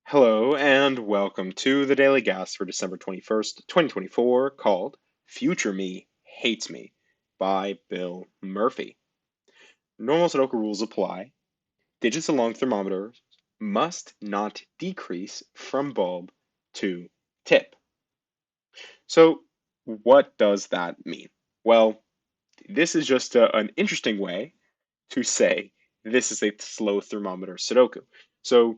Hello and welcome to the Daily Gas for December 21st, 2024, called Future Me Hates Me by Bill Murphy. Normal Sudoku rules apply. Digits along thermometers must not decrease from bulb to tip. So, what does that mean? Well, this is just an interesting way to say this is a slow thermometer Sudoku. So,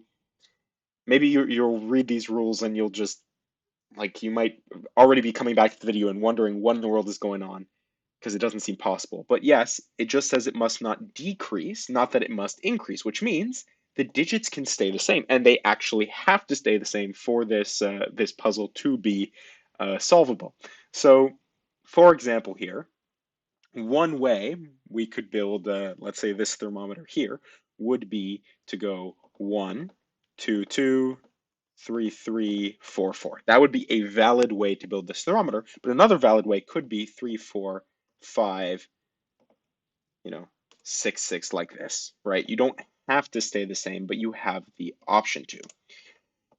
maybe you'll read these rules and you'll just you might already be coming back to the video and wondering what in the world is going on because it doesn't seem possible. But yes, it just says it must not decrease, not that it must increase, which means the digits can stay the same, and they actually have to stay the same for this puzzle to be solvable. So, for example, here, one way we could build, let's say, this thermometer here would be to go 1, 2, 2, 3, 3, 4, 4. That would be a valid way to build this thermometer, but another valid way could be 3, 4, 5, you know, 6, 6 like this, right? You don't have to stay the same, but you have the option to.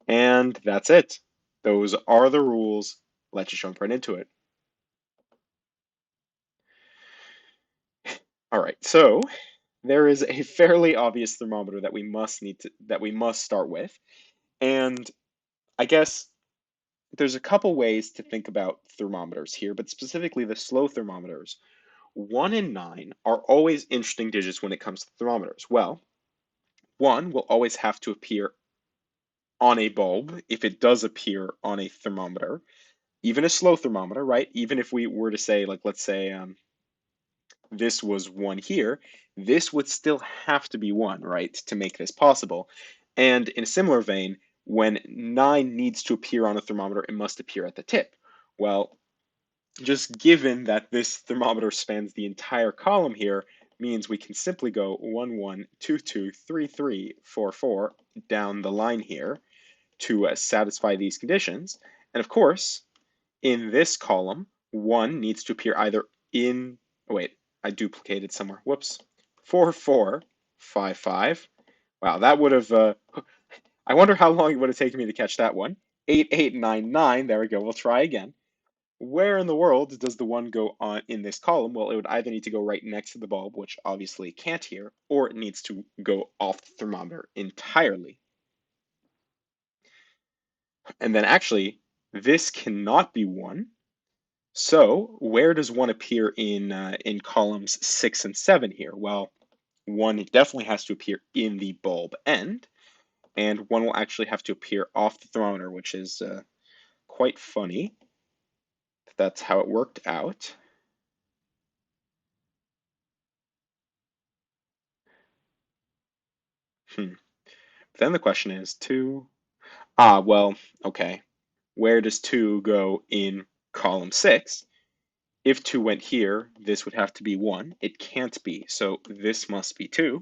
And that's it. Those are the rules. Let's just jump right into it. All right, so there is a fairly obvious thermometer that we must start with. And I guess there's a couple ways to think about thermometers here, but specifically the slow thermometers. 1 and 9 are always interesting digits when it comes to thermometers. Well, 1 will always have to appear on a bulb if it does appear on a thermometer, even a slow thermometer, right? Even if we were to say, like, let's say this was 1 here, this would still have to be 1, right, to make this possible. And in a similar vein, when 9 needs to appear on a thermometer, it must appear at the tip. Well, just given that this thermometer spans the entire column here, means we can simply go 1, 1, 2, 2, 3, 3, 4, 4 down the line here to satisfy these conditions. And of course, in this column, 1 needs to appear either in, oh wait, I duplicated somewhere. Whoops. 4, 4, 5, 5. Wow, that would have, I wonder how long it would have taken me to catch that one. 8, 8, 9, 9. There we go. We'll try again. Where in the world does the 1 go on in this column? Well, it would either need to go right next to the bulb, which obviously it can't here, or it needs to go off the thermometer entirely. And then actually, this cannot be 1. So where does 1 appear in columns 6 and 7 here? Well, 1 definitely has to appear in the bulb end, and 1 will actually have to appear off the thermometer, which is quite funny. That's how it worked out. Then the question is 2. Well, okay. Where does 2 go in column 6? If 2 went here, this would have to be 1. It can't be, so this must be 2,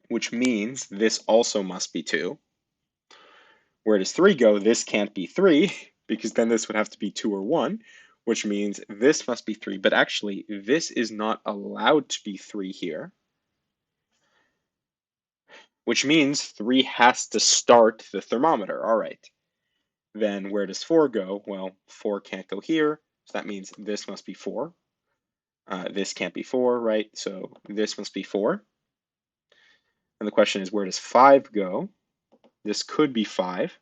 which means this also must be 2. Where does 3 go? This can't be 3, because then this would have to be 2 or 1, which means this must be 3. But actually, this is not allowed to be 3 here, which means 3 has to start the thermometer. All right. Then where does 4 go? Well, 4 can't go here, so that means this must be 4. This can't be 4, right? So this must be 4. And the question is, where does 5 go? This could be 5.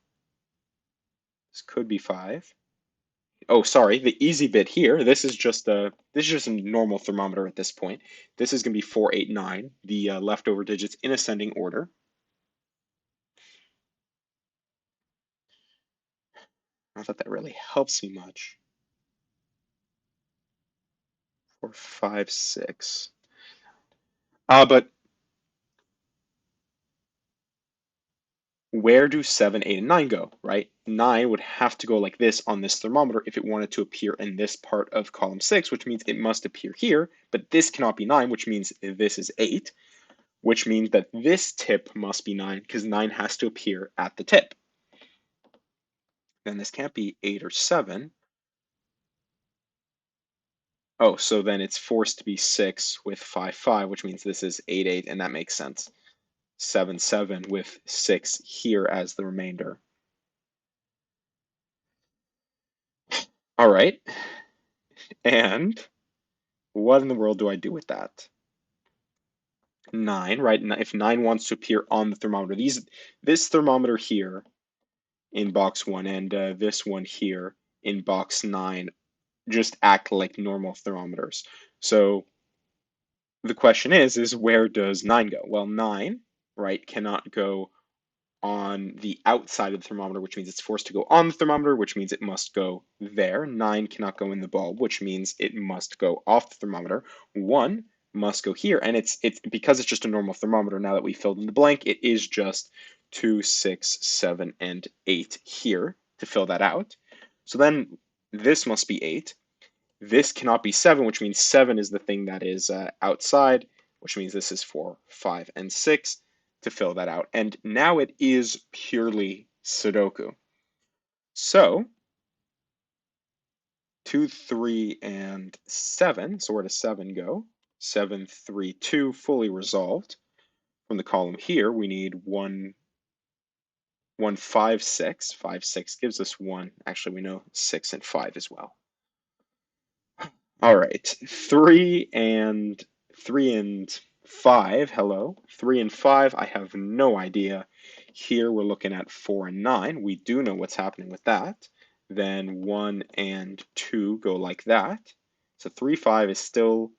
This could be 5. Oh, sorry, the easy bit here, this is just a normal thermometer at this point. This is going to be 4, 8, 9, the leftover digits in ascending order. Not that that really helps me much. 4, 5, 6. But where do 7, 8, and 9 go, right? 9 would have to go like this on this thermometer if it wanted to appear in this part of column 6, which means it must appear here, but this cannot be 9, which means this is 8, which means that this tip must be 9 because 9 has to appear at the tip. Then this can't be 8 or 7. Oh, so then it's forced to be 6 with 5, 5, which means this is 8, 8, and that makes sense. 7, 7 with 6 here as the remainder. All right, and what in the world do I do with that? 9, right? If 9 wants to appear on the thermometer, this thermometer here in box 1 and this one here in box 9 just act like normal thermometers. So the question is where does 9 go? Well, 9, right, cannot go on the outside of the thermometer, which means it's forced to go on the thermometer, which means it must go there. 9 cannot go in the bulb, which means it must go off the thermometer. 1 must go here, and it's because it's just a normal thermometer. Now that we filled in the blank, it is just 2, 6, 7, and 8 here to fill that out. So then this must be 8. This cannot be 7, which means 7 is the thing that is outside, which means this is 4, 5, and 6 to fill that out. And now it is purely Sudoku. So 2, 3, and 7. So where does 7 go? 7, 3, 2, fully resolved. From the column here, we need 1, 1, 5, 6. 5, 6 gives us 1. Actually, we know 6 and 5 as well. All right, 3 and 5. Hello, 3 and 5. I have no idea. Here we're looking at 4 and 9. We do know what's happening with that. Then 1 and 2 go like that. So 3, 5 is still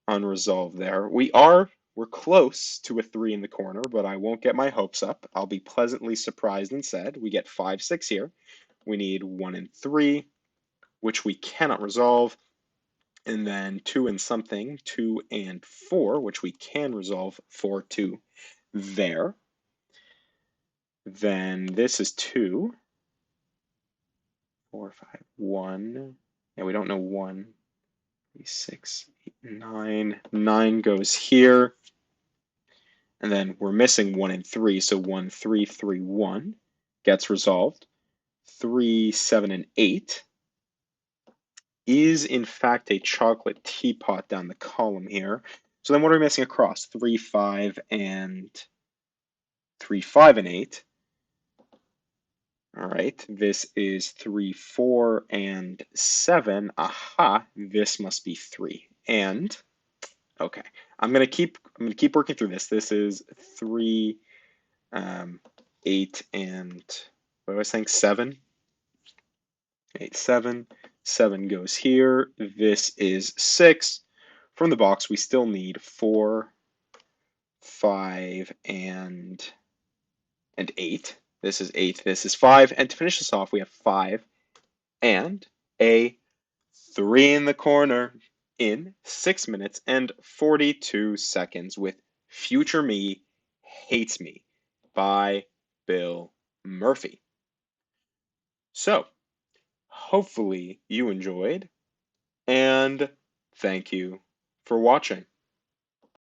unresolved there. We're close to a 3 in the corner, but I won't get my hopes up. I'll be pleasantly surprised instead. We get 5, 6 here. We need 1 and 3, which we cannot resolve. And then 2 and something, 2 and 4, which we can resolve 4, 2 there. Then this is 2, 4, 5, 1. Yeah, we don't know 1, 3, 6, 8, 9. 9 goes here. And then we're missing 1 and 3, so 1, 3, 3, 1 gets resolved. 3, 7, and 8 is in fact a chocolate teapot down the column here. So then what are we missing across? 3, 5, and 3, 5, and 8. All right, this is 3, 4, and 7. Aha, this must be 3. And okay, I'm gonna keep working through this. This is 3, 8, and what was I saying? 7. 8, 7. 7 goes here. This is 6. From the box, we still need 4, 5, and 8. This is 8. This is 5. And to finish this off, we have 5 and a 3 in the corner in 6 minutes and 42 seconds with Future Me Hates Me by Bill Murphy. So, hopefully you enjoyed, and thank you for watching.